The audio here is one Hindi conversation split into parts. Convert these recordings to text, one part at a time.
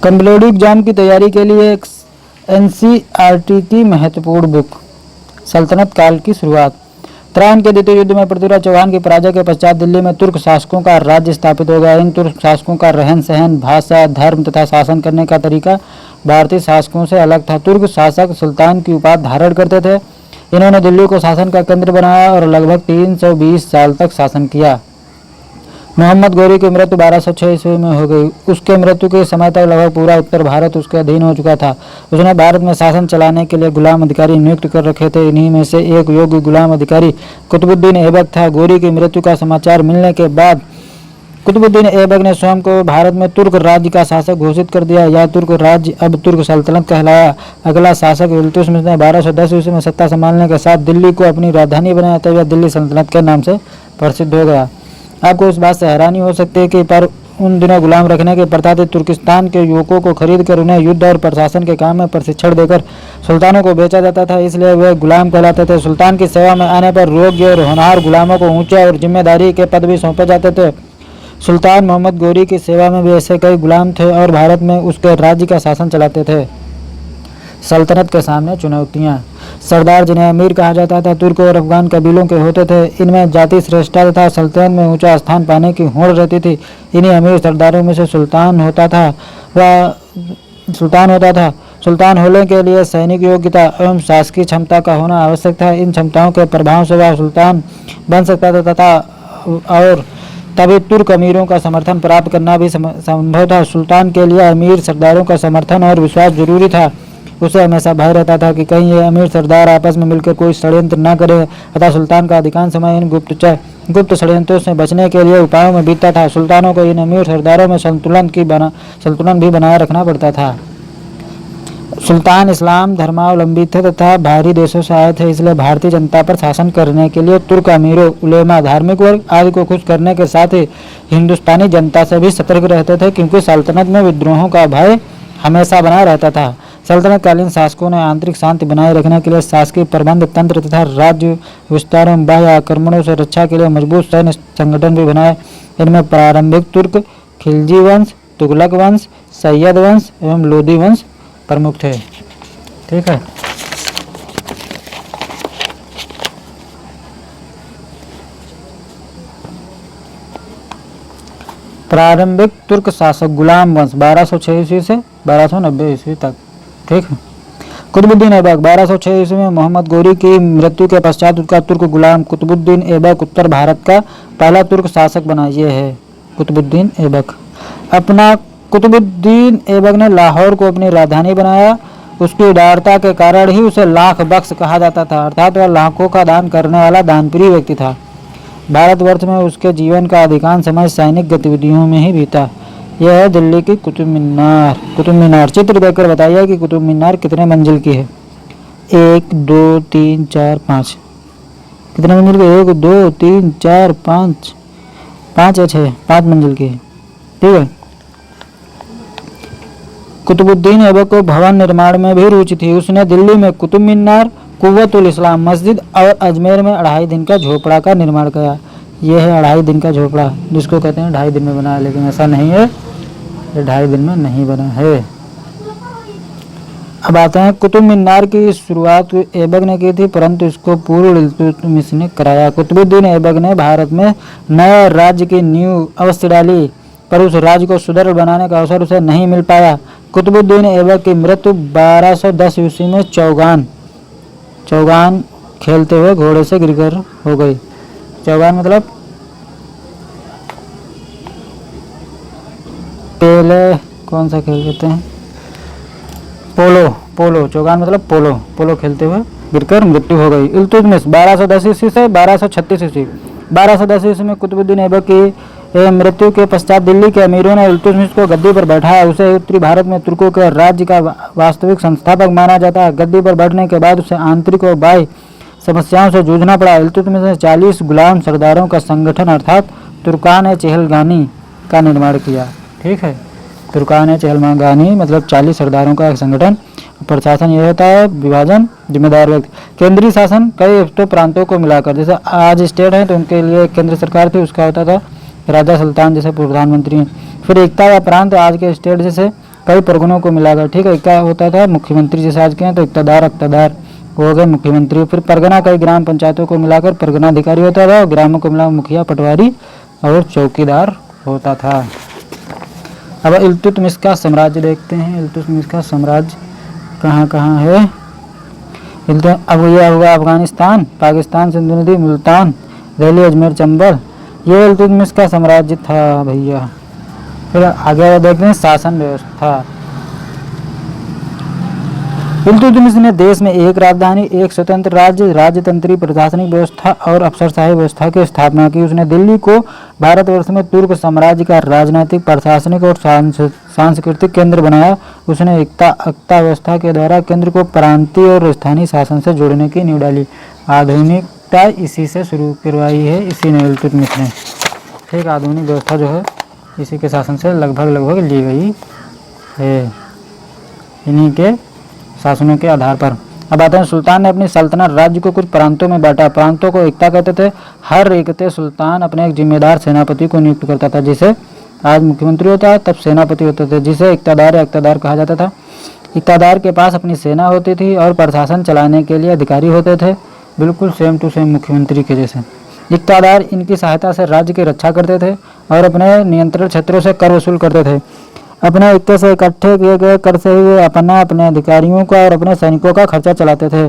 कंप्यूटर एग्जाम की तैयारी के लिए एनसीईआरटी की महत्वपूर्ण बुक। सल्तनत काल की शुरुआत। त्रायन के द्वितीय युद्ध में पृथ्वीराज चौहान की पराजय के पश्चात दिल्ली में तुर्क शासकों का राज्य स्थापित हो गया। इन तुर्क शासकों का रहन सहन, भाषा, धर्म तथा शासन करने का तरीका भारतीय शासकों से अलग था। तुर्क शासक सुल्तान की उपाधि धारण करते थे। इन्होंने दिल्ली को शासन का केंद्र बनाया और लगभग 320 साल तक शासन किया। मोहम्मद गौरी की मृत्यु 1206 ईस्वी में हो गई। उसके मृत्यु के समय तक लगभग पूरा उत्तर भारत उसके अधीन हो चुका था। उसने भारत में शासन चलाने के लिए गुलाम अधिकारी नियुक्त कर रखे थे। इन्हीं में से एक योग्य गुलाम अधिकारी कुतुबुद्दीन ऐबक था। गौरी की मृत्यु का समाचार मिलने के बाद कुतुबुद्दीन ऐबक ने स्वयं को भारत में तुर्क राज्य का शासक घोषित कर दिया। यह तुर्क राज्य अब तुर्क सल्तनत कहलाया। अगला शासक इल्तुतमिश ने 1210 ईस्वी में सत्ता संभालने के साथ दिल्ली को अपनी राजधानी बनाया, तब यह दिल्ली सल्तनत के नाम से प्रसिद्ध हो गया। आपको इस बात से हैरानी हो सकती है कि पर उन दिनों गुलाम रखने की प्रथा थी। तुर्किस्तान के युवकों को खरीद कर उन्हें युद्ध और प्रशासन के काम में प्रशिक्षण देकर सुल्तानों को बेचा जाता था, इसलिए वे गुलाम कहलाते थे। सुल्तान की सेवा में आने पर योग्य और होनहार गुलामों को ऊंचे और जिम्मेदारी के पद भी सौंपे जाते थे। सुल्तान मोहम्मद गौरी की सेवा में भी ऐसे कई गुलाम थे और भारत में उसके राज्य का शासन चलाते थे। सल्तनत के सामने चुनौतियाँ। सरदार जिन्हें अमीर कहा जाता था तुर्क और अफगान कबीलों के होते थे। इनमें जाति श्रेष्ठता तथा सल्तनत में ऊंचा स्थान पाने की होड़ रहती थी। इन्हीं अमीर सरदारों में से सुल्तान होता था। सुल्तान होने के लिए सैनिक योग्यता एवं शासकीय क्षमता का होना आवश्यक था। इन क्षमताओं के प्रभाव से वह सुल्तान बन सकता था तथा और तभी तुर्क अमीरों का समर्थन प्राप्त करना भी संभव था। सुल्तान के लिए अमीर सरदारों का समर्थन और विश्वास जरूरी था। उसे हमेशा भय रहता था कि कहीं ये अमीर सरदार आपस में मिलकर कोई षड्यंत्र न करे, अतः सुल्तान का अधिकांश समय इन गुप्त षड्यंत्रों से बचने के लिए उपायों में बीतता था। सुल्तानों को इन अमीर सरदारों में संतुलन भी बनाए रखना पड़ता था। सुल्तान इस्लाम धर्मावलंबी थे तथा बाहरी देशों से आए थे, इसलिए भारतीय जनता पर शासन करने के लिए तुर्क अमीरों, उलेमा, धार्मिक वर्ग आदि को खुश करने के साथ ही हिंदुस्तानी जनता से भी सतर्क रहते थे, क्योंकि सल्तनत में विद्रोहों का भय हमेशा बना रहता था। सल्तनत कालीन शासकों ने आंतरिक शांति बनाए रखने के लिए शासकीय प्रबंध तंत्र तथा राज्य विस्तार एवं बाह्य आक्रमणों से रक्षा के लिए मजबूत सैन्य संगठन भी बनाए। इनमें प्रारंभिक तुर्क, खिलजी वंश, तुगलक वंश, सैयद वंश एवं लोदी वंश प्रमुख थे। ठीक है। प्रारंभिक तुर्क शासक गुलाम वंश 1206 ईस्वी से 1290 ईस्वी तक। ठीक है। कुतुबुद्दीन ऐबक 1206 ईस्वी में मोहम्मद गौरी की मृत्यु के पश्चात उसका तुर्क गुलाम कुतुबुद्दीन ऐबक उत्तर भारत का पहला तुर्क शासक बना। ये है कुतुबुद्दीन ऐबक। कुतुबुद्दीन ऐबक ने लाहौर को अपनी राजधानी बनाया। उसकी उदारता के कारण ही उसे लाख बख्श कहा जाता था, अर्थात वह लाखों का दान करने वाला दानप्रिय व्यक्ति था। भारतवर्ष में उसके जीवन का अधिकांश समय सैनिक गतिविधियों में ही बीता। यह है दिल्ली की कुतुब मीनार। कुतुब मीनार चित्र देखकर बताइए कि कुतुब मीनार कितने मंजिल की है। 1 2 3 4 5। कितने मंजिल की? 1 2 3 4 5 5 या 6, 5 मंजिल की है। ठीक है। कुतुबुद्दीन ऐबक को भवन निर्माण में भी रुचि थी। उसने दिल्ली में कुतुब मीनार, कुव्वतुल इस्लाम मस्जिद और अजमेर में 2.5 दिन का झोपड़ा का निर्माण किया। यह है 2.5 दिन का झोपड़ा, जिसको कहते हैं 2.5 दिन में बना है, लेकिन ऐसा नहीं है, ये 2.5 दिन में नहीं बना है। अब आते हैं कुतुब मीनार की शुरुआत ऐबक ने की थी, परंतु इसको पूर्व इल्तुतमिश ने कराया। कुतुबुद्दीन ऐबक ने भारत में नए राज्य की नींव अवश्य डाली, पर उस राज्य को सुदृढ़ बनाने का अवसर उसे नहीं मिल पाया। कुतुबुद्दीन ऐबक की मृत्यु 1210 ईस्वी में चौगान खेलते हुए घोड़े से गिरकर हो गई। चौगान मतलब पहले कौन सा खेल कहते हैं? पोलो। चौगान मतलब पोलो खेलते हुए गिरकर मृत्यु हो गई। इल्तुतमिश 1210 ईस्वी से 1236 ईस्वी। 1210 ईस्वी में कुतुबुद्दीन ऐबक की मृत्यु के पश्चात दिल्ली के अमीरों ने इल्तुतमिश को गद्दी पर बैठाया। उसे उत्तरी भारत में तुर्कों के राज्य का वास्तविक संस्थापक माना जाता है। गद्दी पर बैठने के बाद उसे आंतरिक और बाह्य समस्याओं से जूझना पड़ा। इल्तुतमिश ने 40 गुलाम सरदारों का संगठन अर्थात तुर्कान चहलगानी का निर्माण किया। ठीक है। तुर्कान चहलगानी मतलब 40 सरदारों का एक संगठन। प्रशासन यह होता है विभाजन, जिम्मेदार व्यक्ति। केंद्रीय शासन कई तो प्रांतों को मिलाकर, जैसे आज स्टेट है तो उनके लिए केंद्र सरकार थी, उसका होता था राजा सुल्तान जैसे प्रधानमंत्री हैं। फिर एकता या प्रांत, आज के स्टेट जैसे कई परगनों को मिलाकर, ठीक है। क्या होता था, मुख्यमंत्री जैसे आज के हैं तो इक़्तिदार हो गए मुख्यमंत्री। फिर परगना कई ग्राम पंचायतों को मिलाकर परगना अधिकारी होता था, और ग्रामों को मिला मुखिया, पटवारी और चौकीदार होता था। अब इल्तुतमिश का साम्राज्य देखते हैं। इल्तुतमिश का साम्राज्य कहाँ कहाँ है। अब ये होगा अफगानिस्तान, पाकिस्तान, सिंधु नदी, मुल्तान, दिल्ली, अजमेर, चंबल, ये इल्तुतमिश का साम्राज्य था भैया। फिर आगे देखते हैं शासन व्यवस्था। इल्तुतमिश ने देश में एक राजधानी, एक स्वतंत्र राज्य, राजतंत्री प्रशासनिक व्यवस्था और अफसरशाही व्यवस्था की स्थापना की। उसने दिल्ली को भारतवर्ष में तुर्क साम्राज्य का राजनीतिक, प्रशासनिक और सांस्कृतिक केंद्र बनाया। उसने एकता व्यवस्था के द्वारा केंद्र को प्रांतीय और स्थानीय शासन से जोड़ने की नींव डाली। आधुनिकता इसी से शुरू करवाई है, इसी ने इल्तुतमिश ने, ठीक। आधुनिक व्यवस्था जो है इसी के शासन से लगभग ली गई है, इन्हीं के शासनों के आधार पर। अब आते हैं, सुल्तान ने अपनी सल्तनत राज्य को कुछ प्रांतों में बांटा। प्रांतों को एकता कहते थे। हर एकते सुल्तान अपने एक जिम्मेदार सेनापति को नियुक्त करता था। जिसे आज मुख्यमंत्री होता है, तब सेनापति होते थे, जिसे इक़्तिदार कहा जाता था। इक़्तिदार के पास अपनी सेना होती थी और प्रशासन चलाने के लिए अधिकारी होते थे, बिल्कुल सेम टू सेम मुख्यमंत्री के जैसे। इक़्तिदार इनकी सहायता से राज्य की रक्षा करते थे और अपने नियंत्रण क्षेत्रों से कर वसूल करते थे। अपने इक्के से इकट्ठे किए गए कर से ही वे अपने अधिकारियों का और अपने सैनिकों का खर्चा चलाते थे।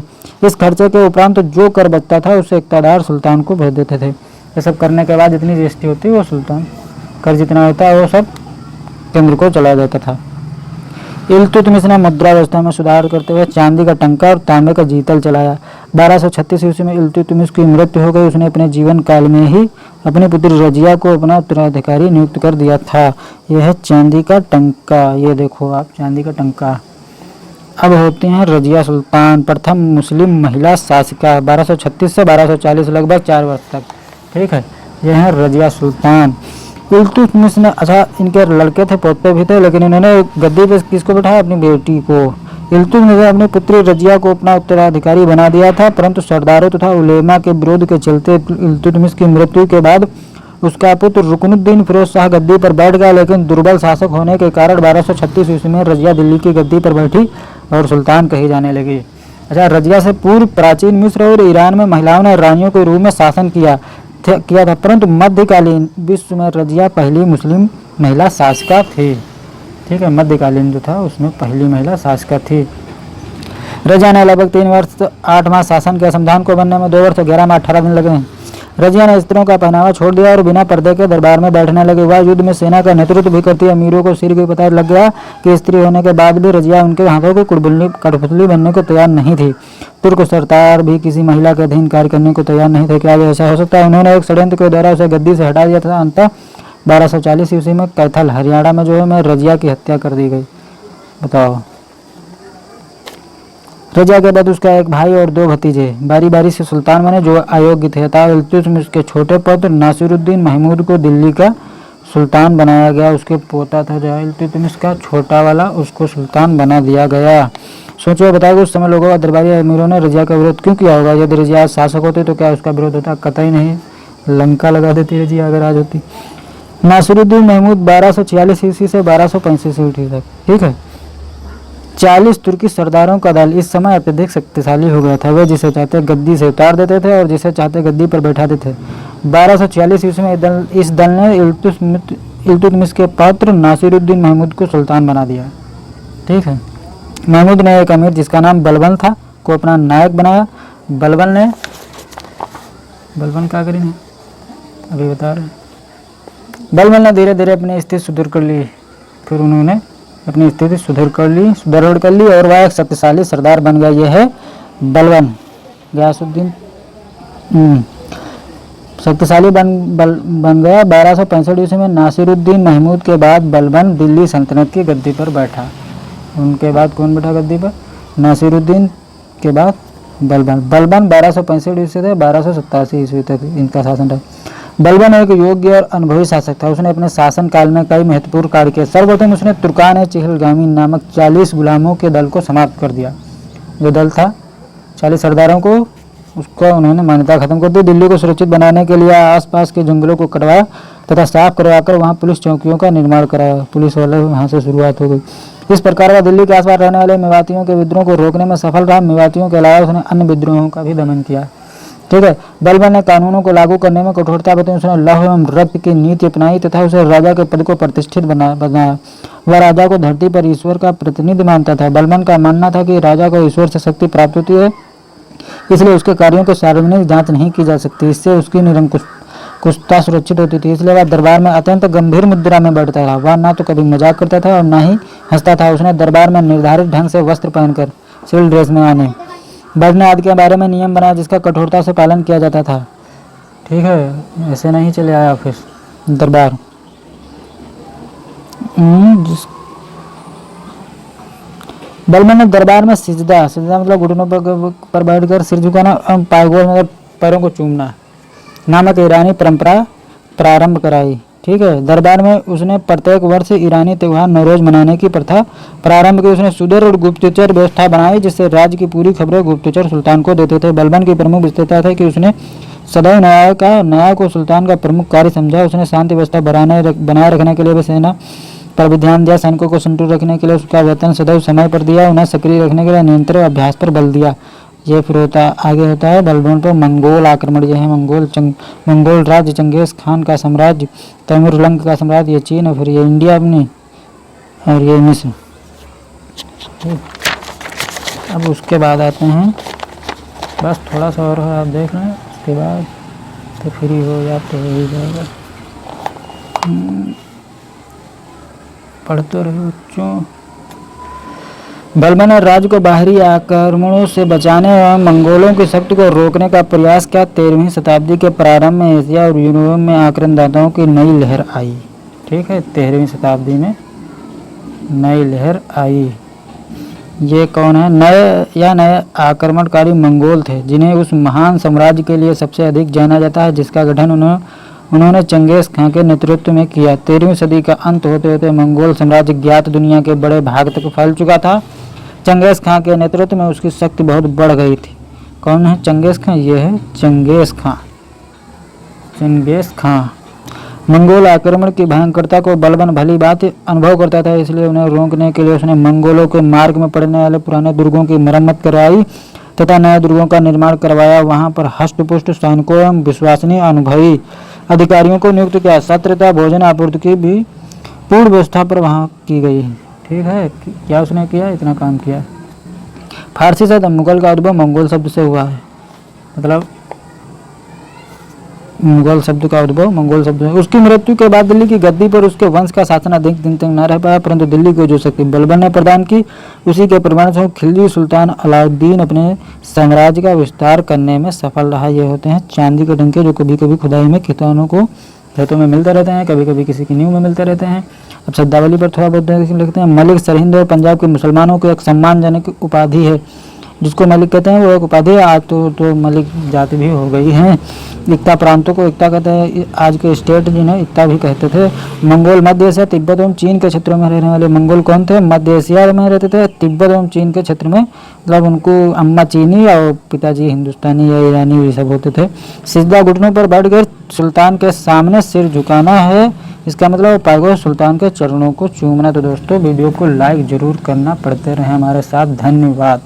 इस खर्चे के उपरांत जो कर बचता था उसे इक़्तिदार सुल्तान को भेज देते थे। ये सब करने के बाद जितनी जीएसटी होती वो सुल्तान, कर जितना होता है वो सब केंद्र को चला जाता था। इल्तुतमिश ने मुद्रा व्यवस्था में सुधार करते हुए चांदी का टंका और तांबे का जीतल चलाया। 1236 ईस्वी में इल्तुतमिश की मृत्यु हो गई। उसने अपने जीवन काल में ही अपनी पुत्री रजिया को अपना उत्तराधिकारी नियुक्त कर दिया था। यह है चांदी का टंका, ये देखो आप, चांदी का टंका। अब होती हैं रजिया सुल्तान, प्रथम मुस्लिम महिला शासिका, 1236 से 1240, लगभग 4 वर्ष तक, ठीक है। यह है रजिया सुल्तान। इल्तुतमिश ने, अच्छा इनके लड़के थे, पोते भी थे, लेकिन इन्होंने गद्दी पे किसको बिठाया, अपनी बेटी को। इल्तुतमिश ने अपनी पुत्री रजिया को अपना उत्तराधिकारी बना दिया था, परंतु सरदारों तथा उलेमा के विरोध के चलते इल्तुतमिश की मृत्यु के बाद उसका पुत्र रुकनुद्दीन फिरोज शाह गद्दी पर बैठ गया, लेकिन दुर्बल शासक होने के कारण 1236 ईस्वी में रजिया दिल्ली की गद्दी पर बैठी और सुल्तान कही जाने लगी। अच्छा, रजिया से पूर्व प्राचीन मिस्र और ईरान में महिलाओं ने रानियों के रूप में शासन किया था, परंतु मध्यकालीन विश्व में रजिया पहली मुस्लिम महिला शासिका थी, ठीक है। मध्यकालीन जो था उसमें पहली महिला शासिका थी। रजिया ने लगभग 3 वर्ष 8 माह शासन के संविधान को बनने में 2 वर्ष 11 माह 18 दिन लगे हैं। रजिया ने स्त्रियों का पहनावा छोड़ दिया और बिना पर्दे के दरबार में बैठने लगी। वह युद्ध में सेना का नेतृत्व भी करती। अमीरों को सिर के पता लग गया कि स्त्री होने के बाद भी रजिया उनके हाथों की कठपुतली बनने को तैयार नहीं थी। तुर्क सरदार भी किसी महिला के अधीन कार्य करने को तैयार नहीं थे। क्या ऐसा हो सकता है? उन्होंने एक षड्यंत्र के द्वारा उसे गद्दी से हटा दिया था। अंततः 1240 ईस्वी में कैथल हरियाणा में जो है मैं रजिया की हत्या कर दी गई। बताओ। रजिया के बाद उसका एक भाई और 2 भतीजे बारी बारी से सुल्तान बने जो अयोग्य थे। अतः इल्तुतमिश के छोटे पुत्र नासिरुद्दीन महमूद को दिल्ली का सुल्तान बनाया गया। उसके पोता था जो इल्तुतमिश का छोटा वाला, उसको सुल्तान बना दिया गया। सोचो, बताओ उस समय लोगों का दरबारी अमीरों ने रजिया का विरोध क्यों किया होगा? यदि रजिया शासक होते तो क्या उसका विरोध होता? कतई नहीं, लंका लगा देती रजिया अगर आज होती। नासिरुद्दीन महमूद 1246 ईस्वी से 1265 ईस्वी तक, ठीक है, 40 तुर्की सरदारों का दल इस समय अत्यधिक शक्तिशाली हो गया था। वे जिसे चाहते गद्दी से उतार देते थे और जिसे चाहते गद्दी पर बैठाते थे। 1246 ईस्वी में इस दल ने इल्तुतमिश के पुत्र नासिरुद्दीन महमूद को सुल्तान बना दिया, ठीक है। महमूद ने एक अमीर जिसका नाम बलबन था को अपना नायक बनाया। बलबन क्या करेंगे अभी बता रहे। बलबन ने धीरे धीरे अपनी स्थिति सुदृढ़ कर ली। फिर उन्होंने अपनी स्थिति सुदृढ़ कर ली और वह एक शक्तिशाली सरदार बन गया। यह है बलबन गयासुद्दीन, शक्तिशाली बन गया। 1265 ईस्वी में नासिरुद्दीन महमूद के बाद बलबन दिल्ली सल्तनत की गद्दी पर बैठा। उनके बाद कौन बैठा गद्दी पर? नासिरुद्दीन के बाद बलबन। 1265 ईस्वी से 1287 ईस्वी तक इनका शासन रहा। बलबन एक योग्य और अनुभवी शासक था। उसने अपने शासन काल में कई महत्वपूर्ण कार्य किए। सर्वप्रथम उसने तुर्कान चिहलगामी नामक 40 गुलामों के दल को समाप्त कर दिया। जो दल था 40 सरदारों को, उसको उन्होंने मान्यता खत्म कर दी। दिल्ली को सुरक्षित बनाने के लिए आसपास के जंगलों को कटवाया तथा साफ करवाकर वहां पुलिस चौकियों का निर्माण कराया। पुलिस वाले वहां से शुरुआत हो गई। इस प्रकार वह दिल्ली के आसपास रहने वाले मेवातियों के विद्रोह को रोकने में सफल रहा। मेवातियों के अलावा उसने अन्य विद्रोहों का भी दमन किया। ठीक है। बलबन ने कानूनों को लागू करने में कठोरता बरती। उसने लौह एवं रक्त की नीति अपनाई तथा उसे राजा के पद को प्रतिष्ठित बनाया। वह राजा को धरती पर ईश्वर का प्रतिनिधि मानता था। बलबन का मानना था कि राजा को ईश्वर से शक्ति प्राप्त होती है, इसलिए उसके कार्यों को सार्वजनिक जांच नहीं की जा सकती। इससे उसकी निरंकुशता सुरक्षित होती थी। इसलिए वह दरबार में अत्यंत गंभीर मुद्रा में बैठता था। वह ना तो कभी मजाक करता था और ना ही हंसता था। उसने दरबार में निर्धारित ढंग से वस्त्र पहनकर सिविल ड्रेस में आने, बैठने आदि के बारे में नियम बनाया जिसका कठोरता से पालन किया जाता था। ठीक है, ऐसे नहीं चले आया फिर दरबार। बलबन ने दरबार में सिजदा मतलब घुटनों पर बैठकर सिर झुकाना, पायगोल मतलब पैरों को चूमना नामक ईरानी परंपरा प्रारंभ कराई। ठीक है। दरबार में उसने प्रत्येक वर्ष ईरानी त्यौहार नौरोज मनाने की प्रथा प्रारंभ की। उसने सुदूर और गुप्तचर व्यवस्था बनाई जिससे राज्य की पूरी खबरें गुप्तचर सुल्तान को देते थे। बलबन की प्रमुख विशेषता था कि उसने सदैव न्याय को सुल्तान का प्रमुख कार्य समझा। उसने शांति व्यवस्था बनाए रखने के लिए भी सेना पर भी ध्यान दिया। सैनिकों को संतुलित रखने के लिए उसका वेतन सदैव समय पर दिया। उन्हें सक्रिय रखने के लिए निरंतर अभ्यास पर बल दिया। ये फिर आगे होता है बलबन पर मंगोल आक्रमण। ये है मंगोल राज्य, चंगेज खान का साम्राज्य, तैमूरलंग का साम्राज्य, ये चीन और फिर ये इंडिया अपनी और ये मिस्र। अब उसके बाद आते हैं, बस थोड़ा सा और है, आप देख लें, उसके बाद तो फ्री हो जाते हो ही जाएगा। पढ़ते रहे बच्चों। बलबन ने राज्य को बाहरी आक्रमणों से बचाने एवं मंगोलों की शक्ति को रोकने का प्रयास किया। 13वीं शताब्दी के प्रारंभ में एशिया और यूरोप में आक्रमणदाताओं की नई लहर आई। ठीक है, 13वीं शताब्दी में नई लहर आई। ये कौन है? नए आक्रमणकारी मंगोल थे जिन्हें उस महान साम्राज्य के लिए सबसे अधिक जाना जाता है जिसका गठन उन्होंने चंगेज खां के नेतृत्व में किया। 13वीं सदी का अंत होते होते मंगोल साम्राज्य ज्ञात दुनिया के बड़े भाग तक फैल चुका था। चंगेज खां के नेतृत्व में उसकी शक्ति बहुत बढ़ गई थी। कौन है चंगेज खां? ये है चंगेज खां। मंगोल आक्रमण की भयंकरता को बलबन भली बात अनुभव करता था, इसलिए उन्हें रोकने के लिए उसने मंगोलों के मार्ग में पड़ने वाले पुराने दुर्गों की मरम्मत करवाई तथा नए दुर्गों का निर्माण करवाया। वहां पर हष्टपुष्ट सैनिकों एवं विश्वसनीय अनुभवी अधिकारियों को नियुक्त किया। सत्र तथा भोजन आपूर्ति की भी पूर्ण व्यवस्था पर वहां की गई। ठीक है, क्या उसने किया? इतना काम किया। फारसी शब्द मुगल का उद्भव मंगोल शब्द से हुआ है, मतलब मुगल शब्द का उद्भव मंगोल शब्द है। उसकी मृत्यु के बाद दिल्ली की गद्दी पर उसके वंश का शासन अधिक दिन तक न रह पाया, परंतु दिल्ली को जो शक्ति बलबन ने प्रदान की उसी के परिणामस्वरूप खिलजी सुल्तान अलाउद्दीन अपने साम्राज्य का विस्तार करने में सफल रहा। ये होते हैं चांदी के डंके जो कभी कभी खुदाई में किसानों को खेतों में मिलते रहते हैं, कभी कभी किसी की नींव में मिलते रहते हैं। अब शब्दावली पर थोड़ा बहुत लिखते हैं। मलिक सरहिंद और पंजाब के मुसलमानों को एक सम्मानजनक उपाधि है जिसको मलिक कहते हैं, वो एक उपाधि है। आज तो मलिक जाति भी हो गई है। इक्ता प्रांतों को इक्ता कहते हैं, आज के स्टेट जिन्हें इक्ता भी कहते थे। मंगोल मध्य एशिया, तिब्बत एवं चीन के क्षेत्रों में रहने वाले मंगोल कौन थे? मध्य एशिया में रहते थे, तिब्बत एवं चीन के क्षेत्र में, मतलब उनको अम्मा चीनी और पिताजी हिंदुस्तानी या ईरानी ये सब होते थे। सिजदा, घुटनों पर बैठकर सुल्तान के सामने सिर झुकाना है, इसका मतलब पायगो सुल्तान के चरणों को चूमना। तो दोस्तों वीडियो को लाइक जरूर करना, पढ़ते रहें हमारे साथ। धन्यवाद।